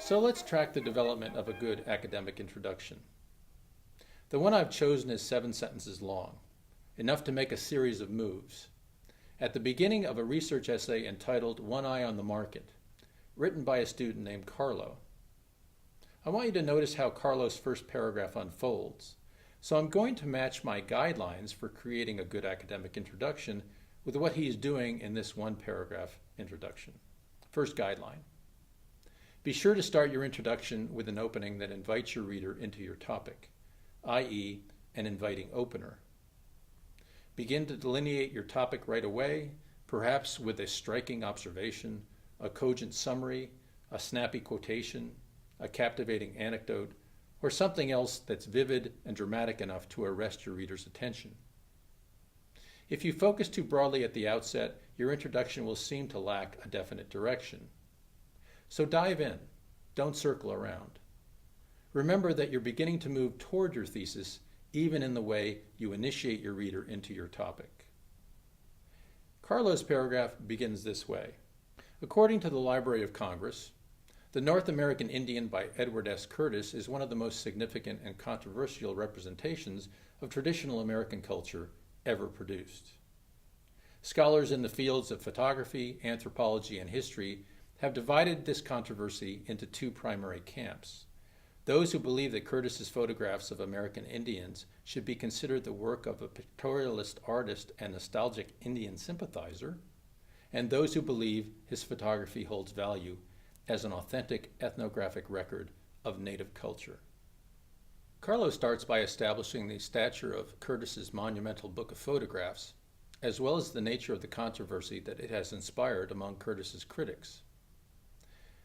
So let's track the development of a good academic introduction. The one I've chosen is 7 sentences long, enough to make a series of moves. At the beginning of a research essay entitled "One Eye on the Market," written by a student named Carlo. I want you to notice how Carlo's first paragraph unfolds. So I'm going to match my guidelines for creating a good academic introduction with what he's doing in this one paragraph introduction. First guideline. Be sure to start your introduction with an opening that invites your reader into your topic, i.e., an inviting opener. Begin to delineate your topic right away, perhaps with a striking observation, a cogent summary, a snappy quotation, a captivating anecdote, or something else that's vivid and dramatic enough to arrest your reader's attention. If you focus too broadly at the outset, your introduction will seem to lack a definite direction. So dive in, don't circle around. Remember that you're beginning to move toward your thesis even in the way you initiate your reader into your topic. Carlo's paragraph begins this way. According to the Library of Congress, The North American Indian by Edward S. Curtis is one of the most significant and controversial representations of traditional American culture ever produced. Scholars in the fields of photography, anthropology, and history have divided this controversy into 2 primary camps. Those who believe that Curtis's photographs of American Indians should be considered the work of a pictorialist artist and nostalgic Indian sympathizer, and those who believe his photography holds value as an authentic ethnographic record of native culture. Carlo starts by establishing the stature of Curtis's monumental book of photographs, as well as the nature of the controversy that it has inspired among Curtis's critics.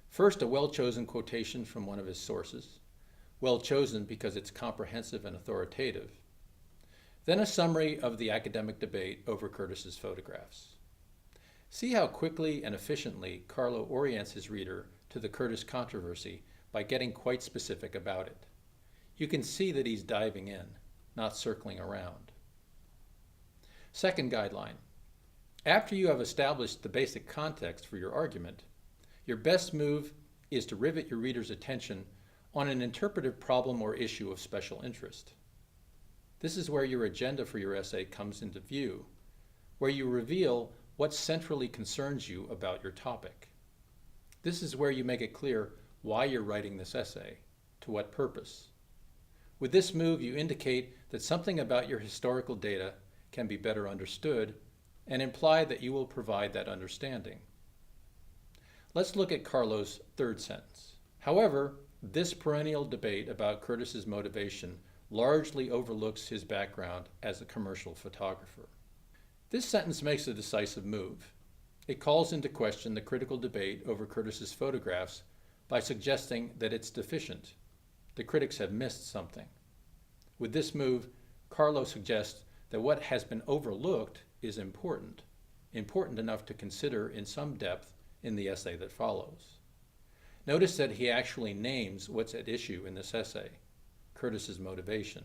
First, a well-chosen quotation from one of his sources, well chosen because it's comprehensive and authoritative. Then a summary of the academic debate over Curtis's photographs. See how quickly and efficiently Carlo orients his reader to the Curtis controversy by getting quite specific about it. You can see that he's diving in, not circling around. Second guideline. After you have established the basic context for your argument, your best move is to rivet your reader's attention on an interpretive problem or issue of special interest. This is where your agenda for your essay comes into view, where you reveal what centrally concerns you about your topic. This is where you make it clear why you're writing this essay, to what purpose. With this move, you indicate that something about your historical data can be better understood and imply that you will provide that understanding. Let's look at Carlo's third sentence. However, this perennial debate about Curtis's motivation largely overlooks his background as a commercial photographer. This sentence makes a decisive move. It calls into question the critical debate over Curtis's photographs by suggesting that it's deficient. The critics have missed something. With this move, Carlo suggests that what has been overlooked is important enough to consider in some depth in the essay that follows. Notice that he actually names what's at issue in this essay, Curtis's motivation.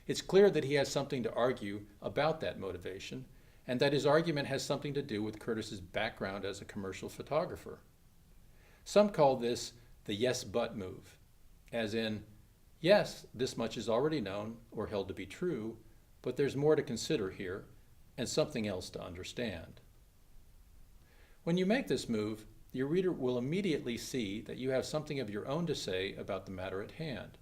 It's clear that he has something to argue about that motivation, and that his argument has something to do with Curtis's background as a commercial photographer. Some call this the yes but move, as in, yes, this much is already known or held to be true, but there's more to consider here and something else to understand. When you make this move, your reader will immediately see that you have something of your own to say about the matter at hand.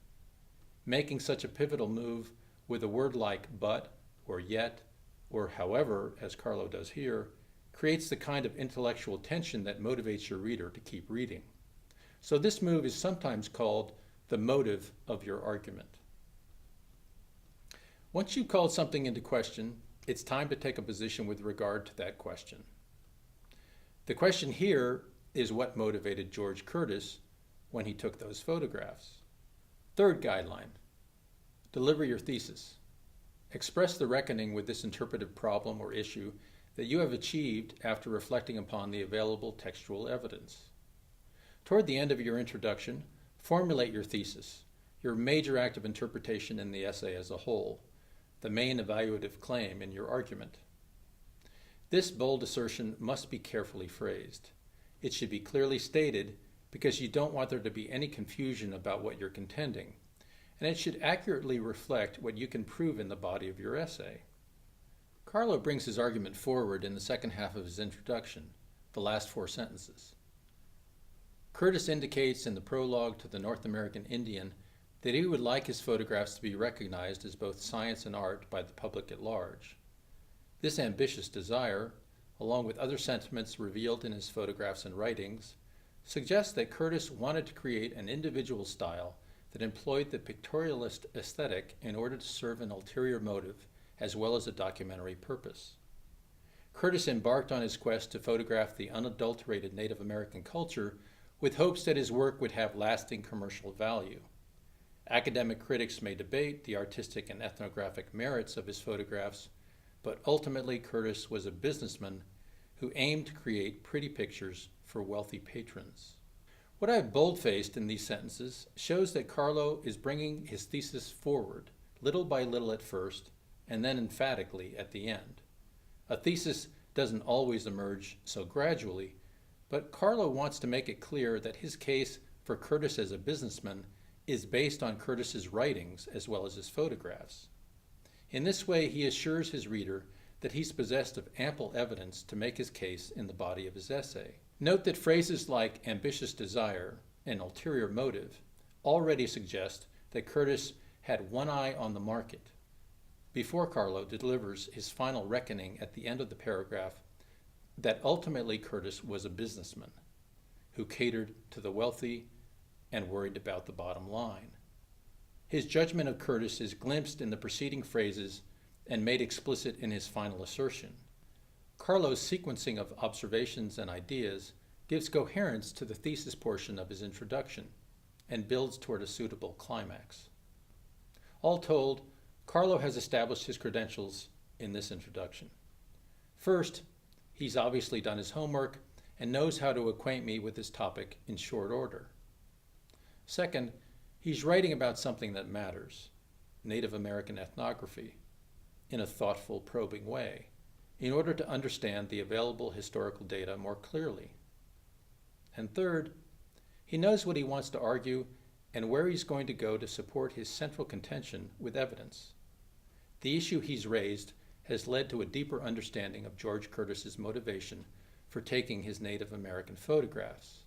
Making such a pivotal move with a word like but, or yet, or however, as Carlo does here, creates the kind of intellectual tension that motivates your reader to keep reading. So this move is sometimes called the motive of your argument. Once you've called something into question, it's time to take a position with regard to that question. The question here is what motivated George Curtis when he took those photographs. Third guideline, deliver your thesis. Express the reckoning with this interpretive problem or issue that you have achieved after reflecting upon the available textual evidence. Toward the end of your introduction, formulate your thesis, your major act of interpretation in the essay as a whole, the main evaluative claim in your argument. This bold assertion must be carefully phrased. It should be clearly stated because you don't want there to be any confusion about what you're contending, and it should accurately reflect what you can prove in the body of your essay. Carlo brings his argument forward in the second half of his introduction, the last 4 sentences. Curtis indicates in the prologue to the North American Indian that he would like his photographs to be recognized as both science and art by the public at large. This ambitious desire, along with other sentiments revealed in his photographs and writings, suggests that Curtis wanted to create an individual style that employed the pictorialist aesthetic in order to serve an ulterior motive as well as a documentary purpose. Curtis embarked on his quest to photograph the unadulterated Native American culture with hopes that his work would have lasting commercial value. Academic critics may debate the artistic and ethnographic merits of his photographs, but ultimately Curtis was a businessman who aimed to create pretty pictures for wealthy patrons. What I have bold-faced in these sentences shows that Carlo is bringing his thesis forward, little by little at first, and then emphatically at the end. A thesis doesn't always emerge so gradually, but Carlo wants to make it clear that his case for Curtis as a businessman is based on Curtis's writings as well as his photographs. In this way, he assures his reader that he's possessed of ample evidence to make his case in the body of his essay. Note that phrases like ambitious desire and ulterior motive already suggest that Curtis had one eye on the market before Carlo delivers his final reckoning at the end of the paragraph that ultimately Curtis was a businessman who catered to the wealthy and worried about the bottom line. His judgment of Curtis is glimpsed in the preceding phrases and made explicit in his final assertion. Carlo's sequencing of observations and ideas gives coherence to the thesis portion of his introduction and builds toward a suitable climax. All told, Carlo has established his credentials in this introduction. First, he's obviously done his homework and knows how to acquaint me with this topic in short order. Second, he's writing about something that matters, Native American ethnography, in a thoughtful, probing way, in order to understand the available historical data more clearly. And third, he knows what he wants to argue and where he's going to go to support his central contention with evidence. The issue he's raised has led to a deeper understanding of George Curtis's motivation for taking his Native American photographs.